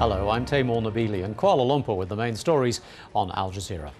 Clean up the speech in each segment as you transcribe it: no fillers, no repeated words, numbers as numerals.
Hello, I'm Taimur Nabili in Kuala Lumpur with the main stories on Al Jazeera.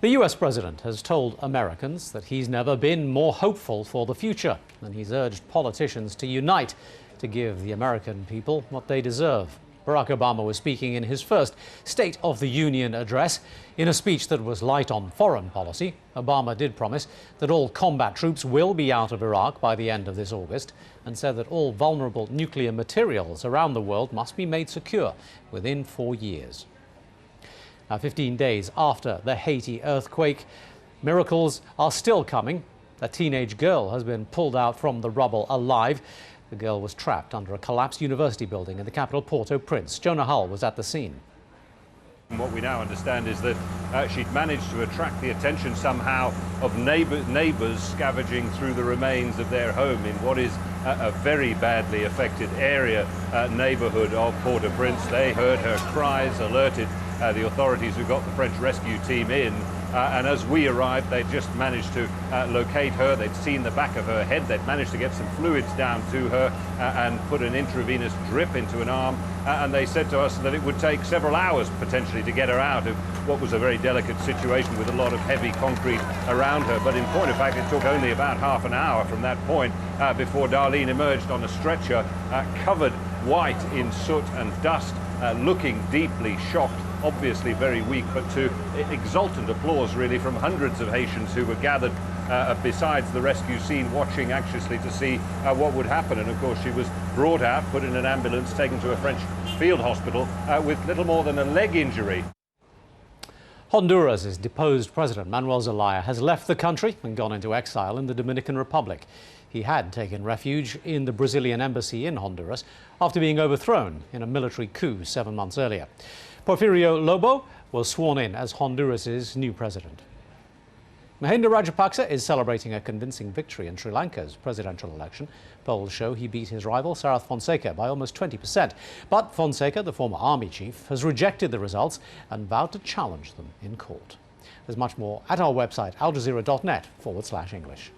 The US president has told Americans that he's never been more hopeful for the future, and he's urged politicians to unite to give the American people what they deserve. Barack Obama was speaking in his first State of the Union address. In a speech that was light on foreign policy, Obama did promise that all combat troops will be out of Iraq by the end of this August, and said that all vulnerable nuclear materials around the world must be made secure within 4 years. Now, 15 days after the Haiti earthquake, miracles are still coming. A teenage girl has been pulled out from the rubble alive. The girl was trapped under a collapsed university building in the capital Port-au-Prince. Jonah Hull was at the scene. What we now understand is that she'd managed to attract the attention somehow of neighbours scavenging through the remains of their home in what is a very badly affected area, neighbourhood of Port-au-Prince. They heard her cries, alerted the authorities who got the French rescue team in. And as we arrived, they'd just managed to locate her. They'd seen the back of her head. They'd managed to get some fluids down to her and put an intravenous drip into an arm. And they said to us that it would take several hours potentially to get her out of what was a very delicate situation with a lot of heavy concrete around her. But in point of fact, it took only about half an hour from that point before Darlene emerged on a stretcher, covered white in soot and dust, looking deeply shocked. Obviously very weak, but to exultant applause really from hundreds of Haitians who were gathered besides the rescue scene, watching anxiously to see what would happen. And of course she was brought out, put in an ambulance, taken to a French field hospital with little more than a leg injury. Honduras' deposed President Manuel Zelaya has left the country and gone into exile in the Dominican Republic. He had taken refuge in the Brazilian embassy in Honduras after being overthrown in a military coup 7 months earlier. Porfirio Lobo was sworn in as Honduras' new president. Mahinda Rajapaksa is celebrating a convincing victory in Sri Lanka's presidential election. Polls show he beat his rival Sarath Fonseca by almost 20%. But Fonseca, the former army chief, has rejected the results and vowed to challenge them in court. There's much more at our website, aljazeera.net/English.